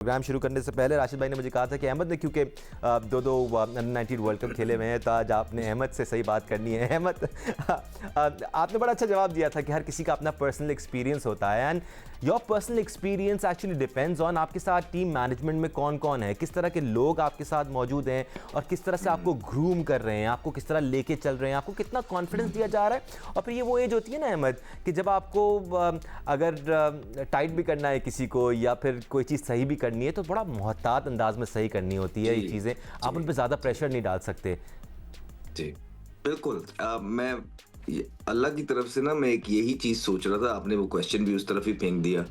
Programme शुरू करने से पहले राशिद भाई ने मुझे कहा था कि अहमद ने क्योंकि दो अंडर 19 वर्ल्ड कप खेले हुए हैं तो आज आपने अहमद से सही बात करनी है। अहमद, आपने बड़ा अच्छा जवाब दिया था कि हर किसी का अपना पर्सनल एक्सपीरियंस होता है and your personal experience actually depends on आपके साथ टीम मैनेजमेंट में कौन कौन है, किस तरह के लोग आपके साथ मौजूद हैं और किस तरह से आपको ग्रूम कर रहे हैं, आपको किस तरह लेके चल रहे हैं, आपको कितना कॉन्फिडेंस दिया जा रहा है। और फिर ये वो एज होती है ना अहमद कि जब आपको अगर टाइट भी करना है किसी को या फिर कोई चीज़ सही भी करनी है तो बड़ा मोहतात अंदाज में सही करनी होती है। ये चीज़ें आप उन पर ज़्यादा प्रेशर नहीं डाल सकते। जी बिल्कुल। मैं अल्लाह की तरफ से ना मैं एक यही चीज सोच रहा था, आपने वो क्वेश्चन भी उस तरफ ही फेंक दिया।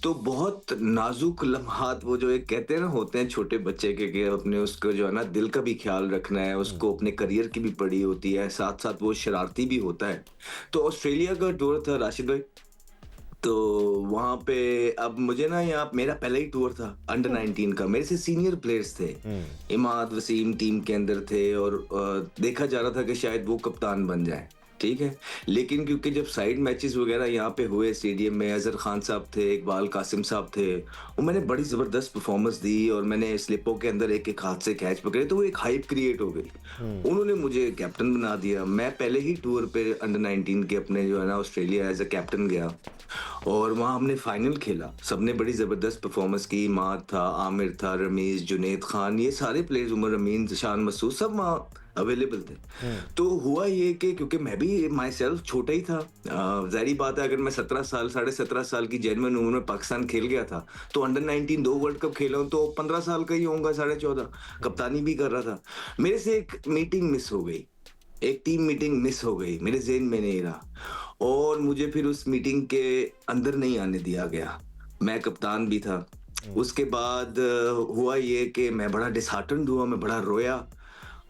तो बहुत नाजुक लम्हात वो जो एक कहते हैं ना होते हैं छोटे बच्चे के कि अपने उसको जो है ना दिल का भी ख्याल रखना है, उसको अपने करियर की भी पड़ी होती है, साथ साथ वो शरारती भी होता है। तो ऑस्ट्रेलिया का टूर था राशिद भाई, तो वहां पे अब मुझे ना यहाँ मेरा पहला ही टूर था अंडर 19 का। मेरे से सीनियर प्लेयर्स थे, इमाद वसीम टीम के अंदर थे और देखा जा रहा था कि शायद वो कप्तान बन जाए, ठीक है। लेकिन क्योंकि जब साइड मैचेस वगैरह यहाँ पे हुए स्टेडियम में, अजहर खान साहब थे, इकबाल कासिम साहब थे, और मैंने बड़ी जबरदस्त परफॉर्मेंस दी और मैंने स्लिपों के अंदर एक एक हाथ से कैच पकड़े, तो वो एक हाइप क्रिएट हो गई। उन्होंने मुझे कैप्टन बना दिया। मैं पहले ही टूर पे अंडर 19 के अपने जो है ना ऑस्ट्रेलिया एज अ कैप्टन गया और वहाँ हमने फाइनल खेला। सबने बड़ी जबरदस्त परफॉर्मेंस की, माद था, आमिर था, रमीज, जुनेद खान, ये सारे प्लेयर्स, उमर अमीन, शान मसूद, सब वहाँ अवेलेबल थे। तो हुआ ये कि क्योंकि मैं भी माई सेल्फ छोटा ही था, जाहिर बात है अगर मैं 17 साल 17.5 साल की जेन्युइन उम्र में पाकिस्तान खेल गया था तो अंडर 19 2 वर्ल्ड कप खेला हूं तो 15 साल का ही होऊंगा, 14.5, कप्तानी भी कर रहा था। मेरे से एक मीटिंग मिस हो गई, एक टीम मीटिंग मिस हो गई, मेरे ज़हन में नहीं रहा और मुझे फिर उस मीटिंग के अंदर नहीं आने दिया गया। मैं कप्तान भी था। उसके बाद हुआ ये कि मैं बड़ा डिसहार्टन्ड हुआ, मैं बड़ा रोया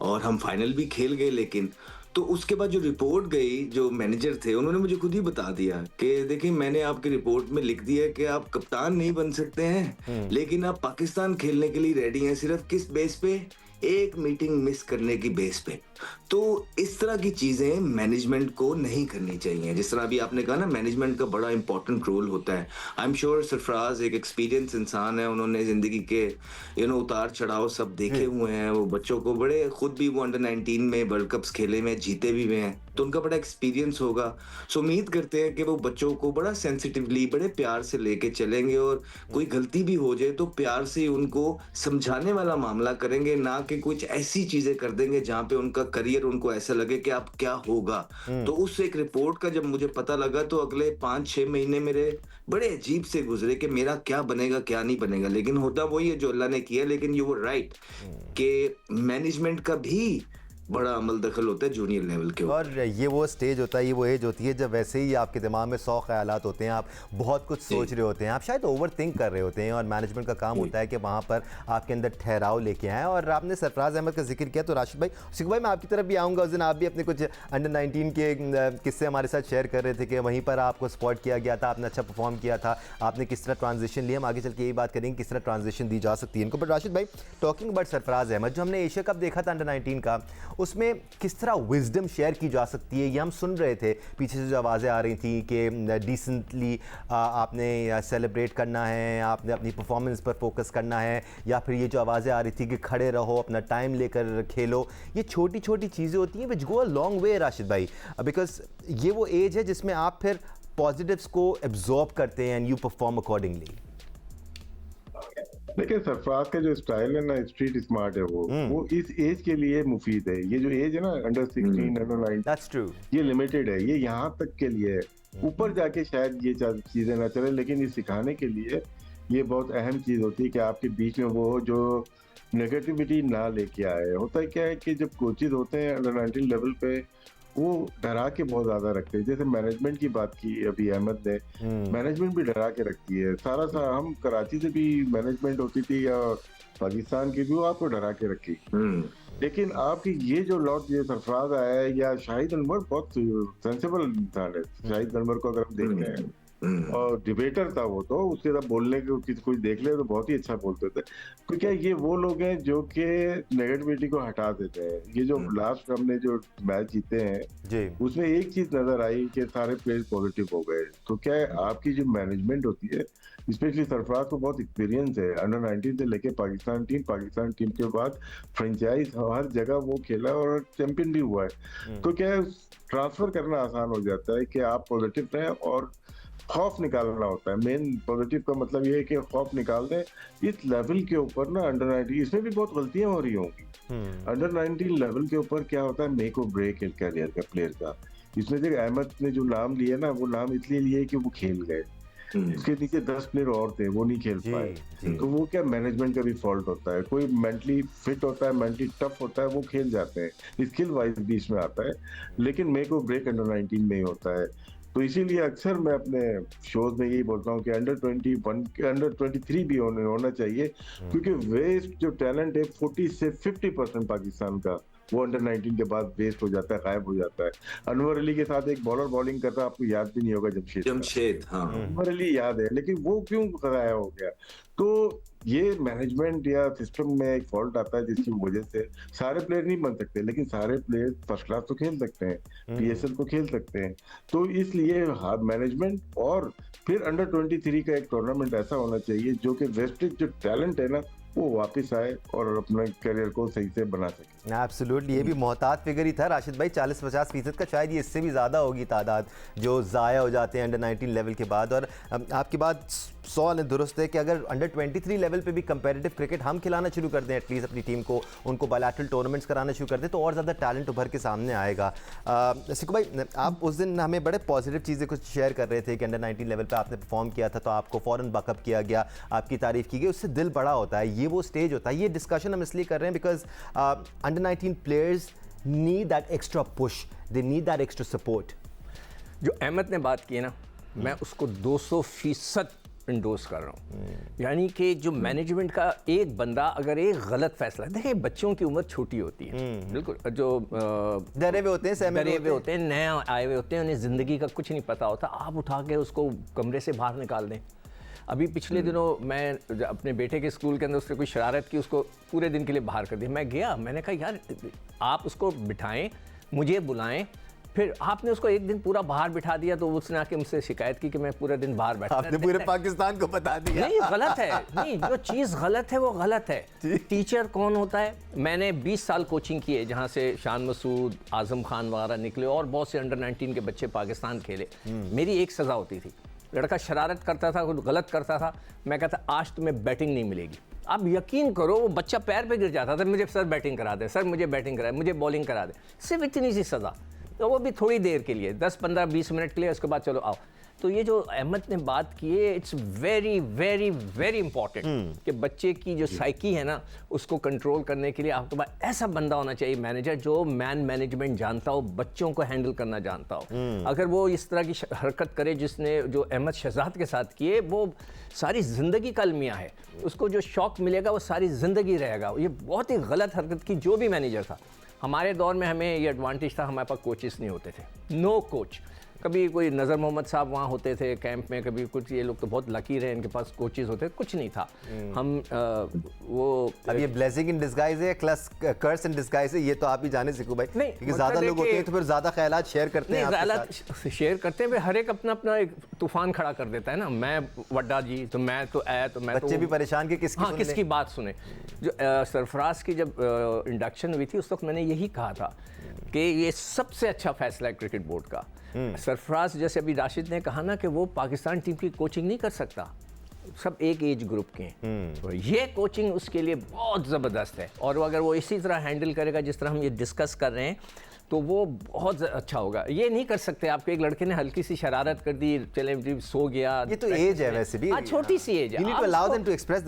और हम फाइनल भी खेल गए। लेकिन तो उसके बाद जो रिपोर्ट गई, जो मैनेजर थे उन्होंने मुझे खुद ही बता दिया कि देखिए मैंने आपकी रिपोर्ट में लिख दिया कि आप कप्तान नहीं बन सकते हैं, लेकिन आप पाकिस्तान खेलने के लिए रेडी हैं। सिर्फ किस बेस पे? एक मीटिंग मिस करने की बेस पे। तो इस तरह की चीजें मैनेजमेंट को नहीं करनी चाहिए। जिस तरह अभी आपने कहा ना, मैनेजमेंट का बड़ा इंपॉर्टेंट रोल होता है। आई एम श्योर सरफराज एक एक्सपीरियंस इंसान है, उन्होंने जिंदगी के उतार चढ़ाव सब देखे हुए हैं। वो बच्चों को बड़े, खुद भी वो अंडर 19 में वर्ल्ड कप्स खेले में जीते भी हुए हैं, तो उनका बड़ा एक्सपीरियंस होगा। सो उम्मीद करते हैं कि वो बच्चों को बड़ा सेंसिटिवली, बड़े प्यार से लेके चलेंगे और कोई गलती भी हो जाए तो प्यार से उनको समझाने वाला मामला करेंगे, ना कि कुछ ऐसी चीजें कर देंगे जहां पे उनका करियर उनको ऐसा लगे कि अब क्या होगा। तो उस एक रिपोर्ट का जब मुझे पता लगा तो अगले 5-6 महीने मेरे बड़े अजीब से गुजरे कि मेरा क्या बनेगा क्या नहीं बनेगा। लेकिन होता वही है जो अल्लाह ने किया। लेकिन यू वर राइट कि मैनेजमेंट का भी बड़ा अमल दखल होता है जूनियर लेवल के ऊपर। और ये वो स्टेज होता है, ये वो एज होती है जब वैसे ही आपके दिमाग में 100 ख्यालात होते हैं, आप बहुत कुछ सोच रहे होते हैं, आप शायद ओवर थिंक कर रहे होते हैं और मैनेजमेंट का काम होता है कि वहाँ पर आपके अंदर ठहराव लेके आएँ। और आपने सरफराज अहमद का जिक्र किया तो राशिद भाई, सिख भाई मैं आपकी तरफ भी आऊँगा। उस दिन आप भी अपने कुछ अंडर 19 के किस्से हमारे साथ शेयर कर रहे थे कि वहीं पर आपको स्पॉट किया गया था, आपने अच्छा परफॉर्म किया था, आपने किस तरह ट्रांजिशन लिया। हम आगे चल के यही बात करेंगे किस तरह ट्रांजिशन दी जा सकती है इनको। बट राशिद भाई, टॉकिंग अबाउट सरफराज अहमद, जो हमने एशिया कप देखा था अंडर 19 का, उसमें किस तरह विजडम शेयर की जा सकती है, ये हम सुन रहे थे पीछे से जो आवाज़ें आ रही थी कि डिसेंटली आपने सेलिब्रेट करना है, आपने अपनी परफॉर्मेंस पर फोकस करना है, या फिर ये जो आवाज़ें आ रही थी कि खड़े रहो, अपना टाइम लेकर खेलो। ये छोटी छोटी चीज़ें होती हैं विच गो अ लॉन्ग वे राशिद भाई, बिकॉज ये वो एज है जिसमें आप फिर पॉजिटिव्स को एब्जॉर्ब करते हैं एंड यू परफॉर्म अकॉर्डिंगली। देखिए सरफराज का जो स्टाइल है ना, स्ट्रीट स्मार्ट है, वो इस एज के लिए मुफीद है। ये जो एज है ना अंडर 16 अंडर 9, दैट्स ट्रू, ये लिमिटेड है, ये यहाँ तक के लिए है। ऊपर जाके शायद ये चीजें ना चले, लेकिन ये सिखाने के लिए ये बहुत अहम चीज होती है कि आपके बीच में वो जो नेगेटिविटी ना लेके आए। होता है क्या है कि जब कोचेज होते हैं अंडर 19 लेवल पे, वो डरा के बहुत ज्यादा रखते हैं। जैसे मैनेजमेंट की बात की अभी अहमद ने, मैनेजमेंट भी डरा के रखती है। सारा हम कराची से भी मैनेजमेंट होती थी या पाकिस्तान की भी, वो आपको डरा के रखी। लेकिन आपकी ये जो लॉट ये सरफराज आया है, या शाहिद अनवर बहुत सेंसिबल इंसान है। शाहिद अनवर को अगर हम देखते हैं और डिबेटर था वो, तो उसके साथ बोलने को कुछ देख ले तो बहुत ही अच्छा बोलते थे। तो क्या ये वो लोग हैं जो कि नेगेटिविटी को हटा देते हैं। ये जो लास्ट हमने जो मैच जीते हैं जी उसमें एक चीज नजर आई कि सारे प्लेयर्स पॉजिटिव हो गए। तो क्या है, आपकी जो मैनेजमेंट होती है, स्पेशली सरफराज को बहुत एक्सपीरियंस है, अंडर 19 से लेके पाकिस्तान टीम के बाद फ्रेंचाइज हर जगह वो खेला और चैंपियन भी हुआ है। तो क्या है, ट्रांसफर करना आसान हो जाता है कि आप पॉजिटिव रहें और खौफ निकालना होता है। मेन पॉजिटिव का मतलब ये है कि खौफ निकाल दें। इस लेवल के ऊपर ना अंडर 19 इसमें भी बहुत गलतियां हो रही होंगी। अंडर 19 लेवल के ऊपर क्या होता है, मेक और ब्रेक है कैरियर का प्लेयर का। इसमें जो अहमद ने जो नाम लिया ना, वो नाम इसलिए लिए कि वो खेल गए, उसके नीचे 10 प्लेयर और थे, वो नहीं खेल पाए। तो वो क्या, मैनेजमेंट का भी फॉल्ट होता है। कोई मेंटली फिट होता है, मेंटली टफ होता है, वो खेल जाते हैं, स्किल वाइज भी इसमें आता है। लेकिन मेक और ब्रेक अंडर 19 में ही होता है। तो इसीलिए अक्सर मैं अपने शोज में यही बोलता हूँ कि अंडर 21 अंडर 23 भी होना चाहिए, क्योंकि वेस्ट जो टैलेंट है 40 से 50% पाकिस्तान का वो अंडर 19 के बाद वेस्ट हो जाता है, गायब हो जाता है। अनवर अली के साथ एक बॉलर बॉलिंग करता है, आपको याद भी नहीं होगा, जमशेद। हाँ, अनवर अली याद है, लेकिन वो क्यों गायब हो गया? तो ये मैनेजमेंट या सिस्टम में एक फॉल्ट आता है, जिसकी वजह से सारे प्लेयर नहीं बन सकते, लेकिन सारे प्लेयर फर्स्ट क्लास तो खेल सकते हैं, पीएसएल तो खेल सकते हैं। तो इसलिए मैनेजमेंट और फिर अंडर 23 का एक टूर्नामेंट ऐसा होना चाहिए जो कि वेस्टेज जो टैलेंट है ना, वो वापस आए और अपने करियर को सही से बना सके। एब्सोल्युटली, ये भी मोहतात फिगर ही था राशिद भाई, 40-50% का, शायद ये इससे भी ज़्यादा होगी तादाद जो ज़ाया हो जाते हैं अंडर 19 लेवल के बाद। और आपकी बात 100 दुरुस्त है कि अगर अंडर 23 लेवल पे भी कंपेटिटिव क्रिकेट हम खिलाना शुरू कर दें, एटलीस्ट अपनी टीम को, उनको बायलैटरल टूर्नामेंट्स कराना शुरू कर दें, तो और ज़्यादा टैलेंट उभर के सामने आएगा। सिकू भाई, आप उस दिन हमें बड़े पॉजिटिव चीज़ें कुछ शेयर कर रहे थे कि अंडर 19 लेवल पर आपने परफॉर्म किया था तो आपको फ़ौरन बकअप किया गया, आपकी तारीफ़ की गई, उससे दिल बड़ा होता है। ये वो स्टेज होता है। ये डिस्कशन हम इसलिए कर रहे हैं because under 19 players need that extra push, they need that extra support. जो अहमद ने बात की है ना, मैं उसको 200% इंडोर्स कर रहा हूँ। यानी कि जो मैनेजमेंट का एक बंदा अगर एक गलत फैसला, देखिए बच्चों की उम्र छोटी होती है, बिल्कुल, जो डरे हुए होते हैं, डरे हुए होते हैं, नए आए हुए होते हैं, उन्हें ज़िंदगी का कुछ नहीं पता होता। आप उठा के उसको कमरे से बाहर निकाल दें। अभी पिछले दिनों मैं अपने बेटे के स्कूल के अंदर उसने कोई शरारत की, उसको पूरे दिन के लिए बाहर कर दिया। मैं गया, मैंने कहा यार आप उसको बिठाएं, मुझे बुलाएं, फिर आपने उसको एक दिन पूरा बाहर बिठा दिया। तो उसने आके मुझसे शिकायत की कि मैं पूरे दिन बाहर बैठा। आपने पूरे पाकिस्तान को बता दिया। नहीं, गलत है। नहीं, जो चीज़ गलत है वो गलत है। टीचर कौन होता है? मैंने 20 साल कोचिंग की है, जहाँ से शान मसूद, आजम खान वगैरह निकले और बहुत से अंडर 19 के बच्चे पाकिस्तान खेले। मेरी एक सज़ा होती थी, लड़का शरारत करता था, कुछ गलत करता था, मैं कहता आज तुम्हें बैटिंग नहीं मिलेगी। आप यकीन करो, वो बच्चा पैर पे गिर जाता था, मुझे सर बैटिंग करा दे, सर मुझे बैटिंग करा दे, मुझे बॉलिंग करा दे। सिर्फ इतनी सी सज़ा, तो वो भी थोड़ी देर के लिए, 10, 15, 20 मिनट के लिए, उसके बाद चलो आओ। तो ये जो अहमद ने बात की है, it's very very very important कि बच्चे की जो साइकी है ना, उसको कंट्रोल करने के लिए आपके पास ऐसा बंदा होना चाहिए, मैनेजर, जो मैनेजमेंट जानता हो, बच्चों को हैंडल करना जानता हो। अगर वो इस तरह की हरकत करे जिसने जो अहमद शहजाद के साथ किए, वो सारी ज़िंदगी का अलमिया है, उसको जो शौक मिलेगा वो सारी ज़िंदगी रहेगा। ये बहुत ही गलत हरकत की जो भी मैनेजर था। हमारे दौर में हमें ये एडवांटेज था, हमारे पास कोचेस नहीं होते थे, नो कोच। कभी कोई नज़र मोहम्मद साहब वहाँ होते थे कैंप में, कभी कुछ, ये लोग तो बहुत लकी रहे, इनके पास कोचेस होते, कुछ नहीं था। हम वो अब ये ब्लेसिंग इन डिस्गाइज है, कर्स इन डिस्गाइज है, ये तो आप ही जाने सिकू भाई, नहीं, क्योंकि ज़्यादा लोग होते हैं तो फिर ज़्यादा ख्यालात शेयर करते हैं, ख्यालात शेयर करते हैं, हर एक अपना अपना एक तूफान खड़ा कर देता है ना। मैं वड्डा जी, तो मैं तो आया, तो मैं बच्चे भी परेशान के किसकी बात सुने। जो सरफराज की जब इंडक्शन हुई थी, उस वक्त मैंने यही कहा था कि ये सबसे अच्छा फैसला है क्रिकेट बोर्ड का। सरफराज, जैसे अभी राशिद ने कहा ना कि वो पाकिस्तान टीम की कोचिंग नहीं कर सकता, सब एक एज ग्रुप के हैं, तो ये कोचिंग उसके लिए बहुत ज़बरदस्त है। और अगर वो इसी तरह हैंडल करेगा जिस तरह हम ये डिस्कस कर रहे हैं, तो वो बहुत अच्छा होगा। ये नहीं कर सकते आपके एक लड़के ने हल्की सी शरारत कर दी, चले जी सो गया, ये तो एज है वैसे भी, हाँ छोटी सी एज है,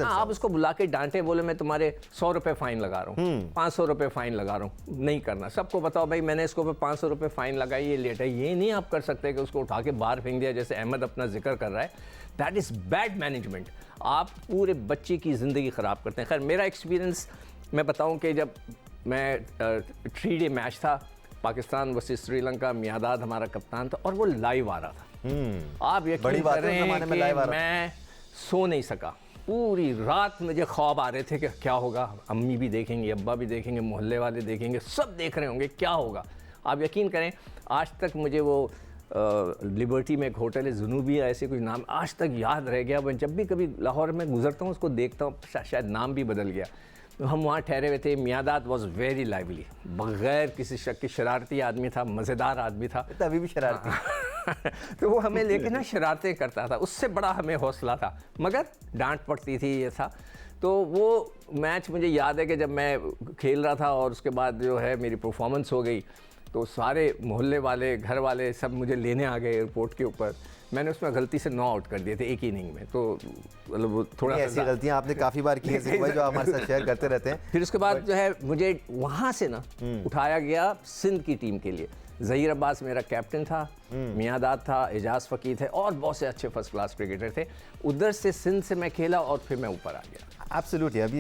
आप उसको बुला के डांटे, बोले मैं तुम्हारे 100 रुपये फाइन लगा रहा हूँ, 500 रुपये फाइन लगा रहा हूँ, नहीं करना। सबको बताओ भाई मैंने इसको 500 रुपये फाइन लगाई, ये लेट है। ये नहीं आप कर सकते कि उसको उठा के बाहर फेंक दिया, जैसे अहमद अपना जिक्र कर रहा है। That is bad management. आप पूरे बच्चे की ज़िंदगी ख़राब करते हैं। खैर मेरा एक्सपीरियंस मैं बताऊँ कि जब मैं 3 डे मैच था पाकिस्तान वर्सेस श्रीलंका, मियादाद हमारा कप्तान था और वो लाइव आ रहा था। आप यकीन बड़ी बात है उस करें जमाने में कि live आ रहा था। मैं सो नहीं सका, पूरी रात मुझे ख्वाब आ रहे थे कि क्या होगा, अम्मी भी देखेंगे, अब्बा भी देखेंगे, मोहल्ले वाले देखेंगे, सब देख रहे होंगे क्या होगा। आप यकीन करें आज तक मुझे वो लिबर्टी में एक होटल है जुनूबी ऐसे कोई नाम आज तक याद रह गया। मैं जब भी कभी लाहौर में गुजरता हूँ उसको देखता हूँ, शायद नाम भी बदल गया। तो हम वहाँ ठहरे हुए थे। मियादाद वॉज वेरी लाइवली, बगैर किसी शक के शरारती आदमी था, मज़ेदार आदमी था। तो अभी भी शरारती। तो वो हमें लेके ना शरारतें करता था, उससे बड़ा हमें हौसला था, मगर डांट पड़ती थी, ये था। तो वो मैच मुझे याद है कि जब मैं खेल रहा था और उसके बाद जो है मेरी परफॉर्मेंस हो गई तो सारे मोहल्ले वाले, घर वाले सब मुझे लेने आ गए एयरपोर्ट के ऊपर। मैंने उसमें गलती से 9 आउट कर दिए थे एक ही इनिंग में, तो मतलब वो थोड़ा ऐसी गलतियां आपने काफ़ी बार की हैं सिख भाई, जो हमारे साथ शेयर करते रहते हैं। फिर उसके बाद जो है मुझे वहाँ से ना उठाया गया सिंध की टीम के लिए। ज़हीर अब्बास मेरा कैप्टन था, मियादाद था, एजाज फ़कीर थे और बहुत से अच्छे फर्स्ट क्लास क्रिकेटर थे। उधर से सिंध से मैं खेला और फिर मैं ऊपर आ गया। एब्सोल्युटली। अभी